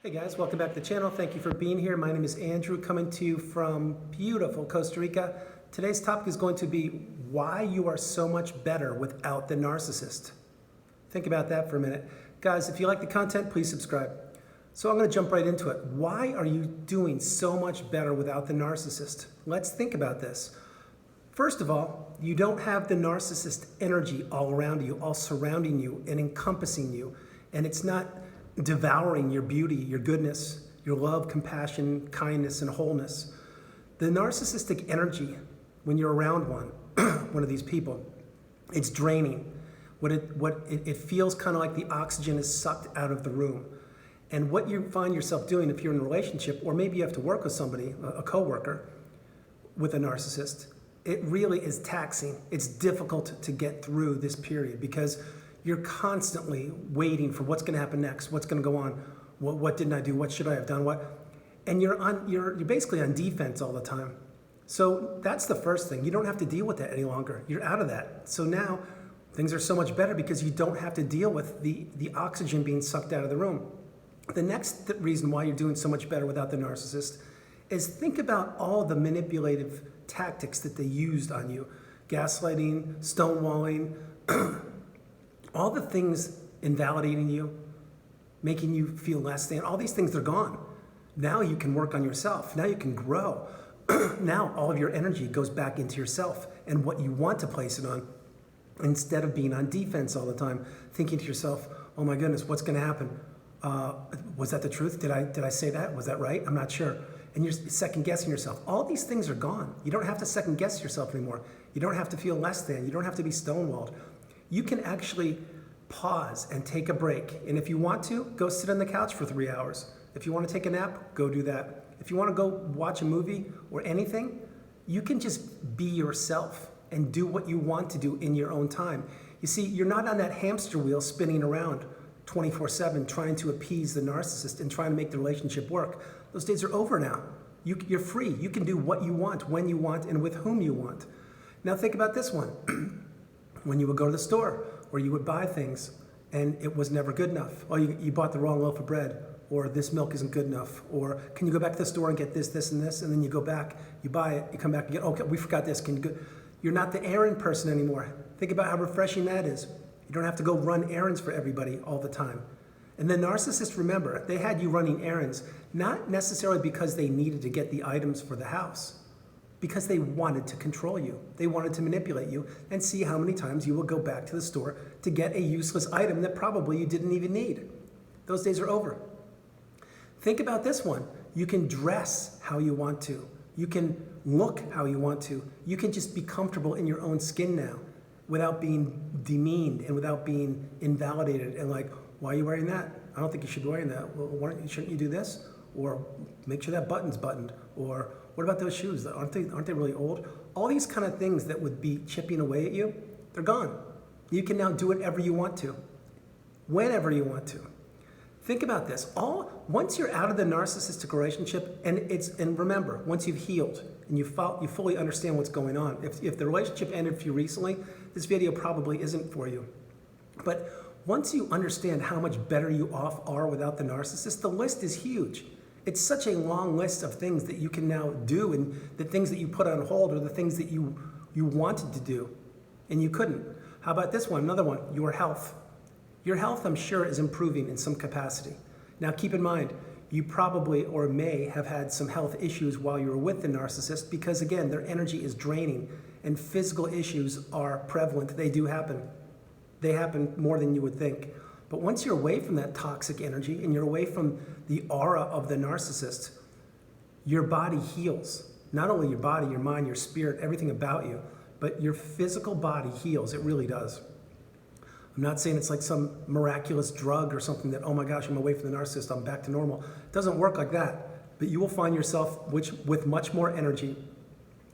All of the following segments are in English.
Hey guys, welcome back to the channel. Thank you for being here. My name is Andrew, coming to you from beautiful Costa Rica. Today's topic is going to be why you are so much better without the narcissist. Think about that for a minute. Guys, if you like the content, please subscribe. So I'm going to jump right into it. Why are you doing so much better without the narcissist? Let's think about this. First of all, you don't have the narcissist energy all around you, all surrounding you and encompassing you. And it's not devouring your beauty, your goodness, your love, compassion, kindness, and wholeness. The narcissistic energy, when you're around one of these people, it's draining. It feels kind of like the oxygen is sucked out of the room. And what you find yourself doing if you're in a relationship, or maybe you have to work with somebody, a coworker, with a narcissist, it really is taxing. It's difficult to get through this period because you're constantly waiting for what's going to happen next, what's going to go on, what didn't I do, what should I have done, and you're basically on defense all the time. So that's the first thing. You don't have to deal with that any longer. You're out of that. So now things are so much better because you don't have to deal with the oxygen being sucked out of the room. The next reason why you're doing so much better without the narcissist is think about all the manipulative tactics that they used on you. Gaslighting, stonewalling, all the things invalidating you, making you feel less than, all these things are gone. Now you can work on yourself. Now you can grow. Now all of your energy goes back into yourself and what you want to place it on, instead of being on defense all the time, thinking to yourself, oh my goodness, what's going to happen? Was that the truth? Did I say that? Was that right? I'm not sure. And you're second guessing yourself. All these things are gone. You don't have to second guess yourself anymore. You don't have to feel less than. You don't have to be stonewalled. You can actually pause and take a break. And if you want to, go sit on the couch for 3 hours. If you want to take a nap, go do that. If you want to go watch a movie or anything, you can just be yourself and do what you want to do in your own time. You see, you're not on that hamster wheel spinning around 24/7 trying to appease the narcissist and trying to make the relationship work. Those days are over now. You're free. You can do what you want, when you want, and with whom you want. Now think about this one. When you would go to the store or you would buy things and it was never good enough. Oh, you bought the wrong loaf of bread, or this milk isn't good enough, or can you go back to the store and get this, and this, and then you go back, you buy it, you come back and get, okay, we forgot this, can you go? You're not the errand person anymore. Think about how refreshing that is. You don't have to go run errands for everybody all the time. And the narcissists, remember, they had you running errands, not necessarily because they needed to get the items for the house, because they wanted to control you. They wanted to manipulate you and see how many times you will go back to the store to get a useless item that probably you didn't even need. Those days are over. Think about this one. You can dress how you want to. You can look how you want to. You can just be comfortable in your own skin now without being demeaned and without being invalidated and like, why are you wearing that? I don't think you should be wearing that. Well, shouldn't you do this? Or make sure that button's buttoned. Or what about those shoes? Aren't they really old? All these kind of things that would be chipping away at you, they're gone. You can now do whatever you want to, whenever you want to. Think about this. Once you're out of the narcissistic relationship, and remember, once you've healed and you fully understand what's going on. If the relationship ended for you recently, this video probably isn't for you. But once you understand how much better you off are without the narcissist, the list is huge. It's such a long list of things that you can now do, and the things that you put on hold are the things that you wanted to do and you couldn't. How about this one? Another one, your health. Your health, I'm sure, is improving in some capacity. Now keep in mind, you probably or may have had some health issues while you were with the narcissist because, again, their energy is draining and physical issues are prevalent. They do happen. They happen more than you would think. But once you're away from that toxic energy and you're away from the aura of the narcissist, your body heals. Not only your body, your mind, your spirit, everything about you, but your physical body heals. It really does. I'm not saying it's like some miraculous drug or something that, oh my gosh, I'm away from the narcissist, I'm back to normal. It doesn't work like that. But you will find yourself with much more energy.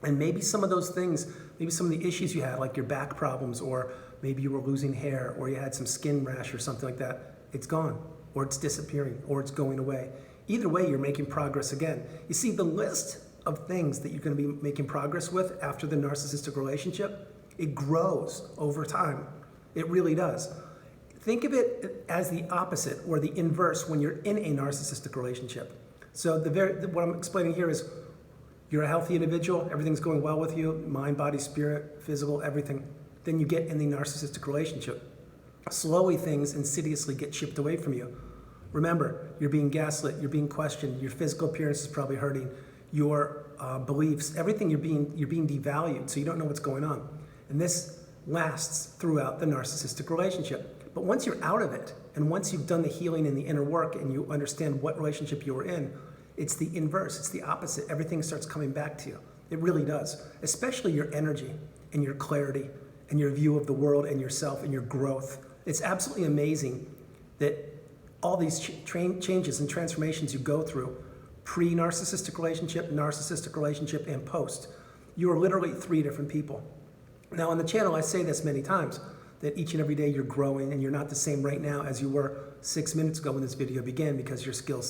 And maybe some of those things, maybe some of the issues you had, like your back problems, or maybe you were losing hair, or you had some skin rash or something like that, it's gone, or it's disappearing, or it's going away. Either way, you're making progress again. You see, the list of things that you're going to be making progress with after the narcissistic relationship, it grows over time. It really does. Think of it as the opposite or the inverse when you're in a narcissistic relationship. So what I'm explaining here is you're a healthy individual, everything's going well with you, mind, body, spirit, physical, everything. Then you get in the narcissistic relationship. Slowly things insidiously get chipped away from you. Remember, you're being gaslit, you're being questioned, your physical appearance is probably hurting, your beliefs, everything you're being devalued, so you don't know what's going on. And this lasts throughout the narcissistic relationship. But once you're out of it, and once you've done the healing and the inner work and you understand what relationship you were in, it's the inverse, it's the opposite. Everything starts coming back to you. It really does, especially your energy and your clarity and your view of the world and yourself and your growth. It's absolutely amazing that all these changes and transformations you go through, pre-narcissistic relationship, and post, you are literally 3 different people. Now on the channel, I say this many times, that each and every day you're growing and you're not the same right now as you were 6 minutes ago when this video began, because your skin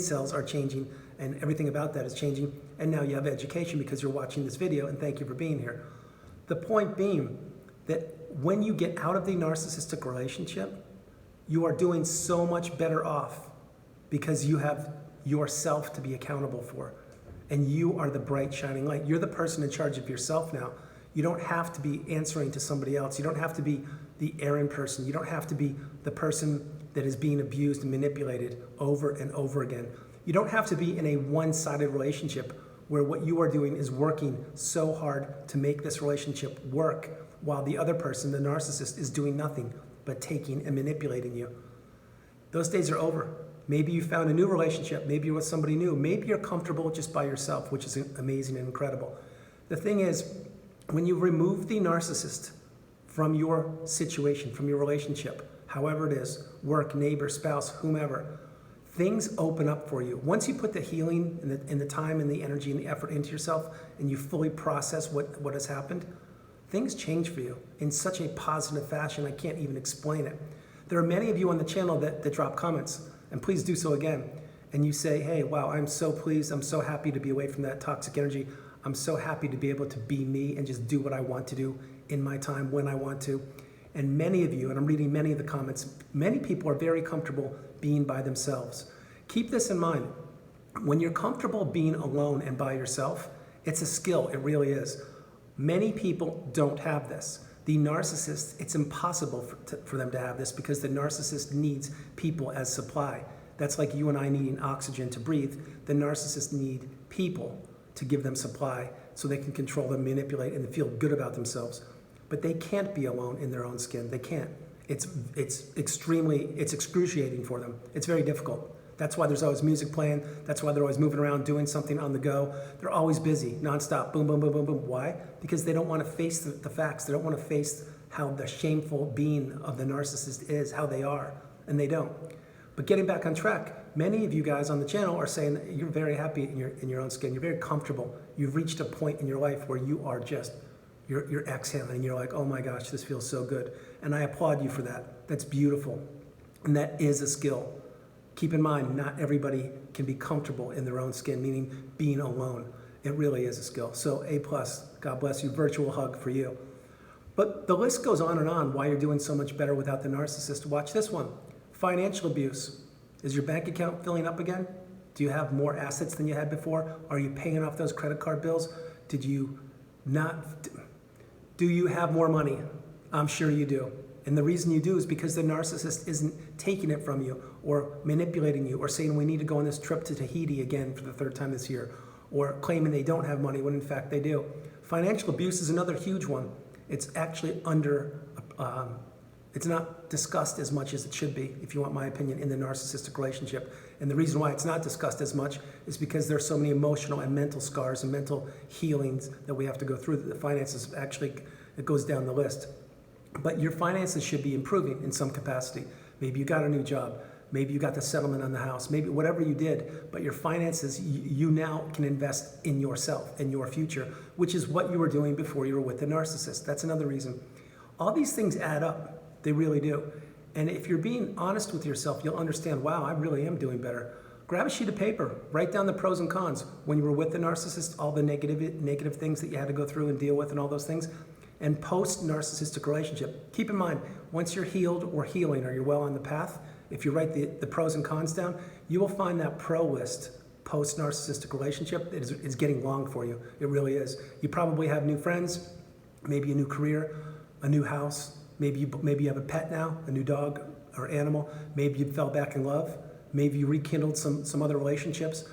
cells are changing and everything about that is changing. And now you have education because you're watching this video, and thank you for being here. The point being that when you get out of the narcissistic relationship, you are doing so much better off because you have yourself to be accountable for. And you are the bright shining light. You're the person in charge of yourself now. You don't have to be answering to somebody else. You don't have to be the errand person. You don't have to be the person that is being abused and manipulated over and over again. You don't have to be in a one-sided relationship where what you are doing is working so hard to make this relationship work while the other person, the narcissist, is doing nothing but taking and manipulating you. Those days are over. Maybe you found a new relationship. Maybe you're with somebody new. Maybe you're comfortable just by yourself, which is amazing and incredible. The thing is, when you remove the narcissist from your situation, from your relationship, however it is, work, neighbor, spouse, whomever, things open up for you. Once you put the healing and the time and the energy and the effort into yourself and you fully process what has happened, things change for you in such a positive fashion, I can't even explain it. There are many of you on the channel that drop comments, and please do so again. And you say, hey, wow, I'm so pleased, I'm so happy to be away from that toxic energy. I'm so happy to be able to be me and just do what I want to do in my time when I want to. And many of you, and I'm reading many of the comments, many people are very comfortable being by themselves. Keep this in mind. When you're comfortable being alone and by yourself, it's a skill, it really is. Many people don't have this. The narcissist, it's impossible for them to have this because the narcissist needs people as supply. That's like you and I needing oxygen to breathe. The narcissists need people to give them supply so they can control them, manipulate, and feel good about themselves. But they can't be alone in their own skin. They can't. It's excruciating for them. It's very difficult. That's why there's always music playing. That's why they're always moving around, doing something on the go. They're always busy, nonstop, boom, boom, boom, boom, boom. Why? Because they don't want to face the facts. They don't want to face how the shameful being of the narcissist is, how they are, and they don't. But getting back on track, many of you guys on the channel are saying that you're very happy in your own skin. You're very comfortable. You've reached a point in your life where you are just, you're exhaling. You're like, oh my gosh, this feels so good. And I applaud you for that. That's beautiful. And that is a skill. Keep in mind, not everybody can be comfortable in their own skin, meaning being alone. It really is a skill. So A+, God bless you, virtual hug for you. But the list goes on and on why you're doing so much better without the narcissist. Watch this one. Financial abuse. Is your bank account filling up again? Do you have more assets than you had before? Are you paying off those credit card bills? Do you have more money? I'm sure you do. And the reason you do is because the narcissist isn't taking it from you or manipulating you or saying we need to go on this trip to Tahiti again for the 3rd time this year, or claiming they don't have money when in fact they do. Financial abuse is another huge one. It's actually it's not discussed as much as it should be, if you want my opinion, in the narcissistic relationship. And the reason why it's not discussed as much is because there's so many emotional and mental scars and mental healings that we have to go through. The finances actually, it goes down the list. But your finances should be improving in some capacity. Maybe you got a new job. Maybe you got the settlement on the house. Maybe whatever you did, but your finances, you now can invest in yourself and your future, which is what you were doing before you were with the narcissist. That's another reason. All these things add up. They really do. And if you're being honest with yourself, you'll understand, wow, I really am doing better. Grab a sheet of paper, write down the pros and cons. When you were with the narcissist, all the negative things that you had to go through and deal with and all those things. And post-narcissistic relationship. Keep in mind, Once you're healed or healing, or you're well on the path, if you write the pros and cons down, you will find that pro list post-narcissistic relationship is getting long for you. It really is. You probably have new friends, maybe a new career, a new house, maybe you have a pet now, a new dog or animal, maybe you fell back in love, maybe you rekindled some other relationships.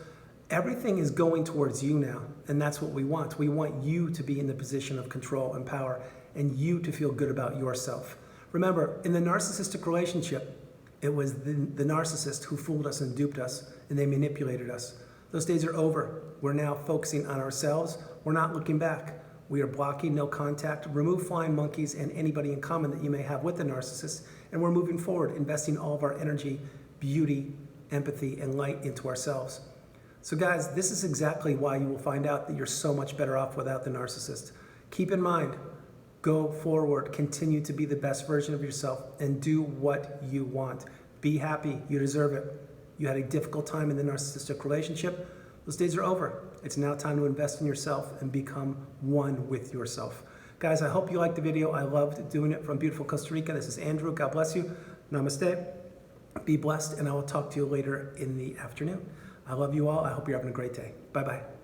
Everything is going towards you now, and that's what we want. We want you to be in the position of control and power, and you to feel good about yourself. Remember, in the narcissistic relationship, it was the narcissist who fooled us and duped us, and they manipulated us. Those days are over. We're now focusing on ourselves. We're not looking back. We are blocking, no contact, remove flying monkeys and anybody in common that you may have with the narcissist, and we're moving forward, investing all of our energy, beauty, empathy, and light into ourselves. So guys, this is exactly why you will find out that you're so much better off without the narcissist. Keep in mind, go forward, continue to be the best version of yourself, and do what you want. Be happy, you deserve it. You had a difficult time in the narcissistic relationship. Those days are over. It's now time to invest in yourself and become one with yourself. Guys, I hope you liked the video. I loved doing it from beautiful Costa Rica. This is Andrew. God bless you. Namaste. Be blessed, and I will talk to you later in the afternoon. I love you all. I hope you're having a great day. Bye-bye.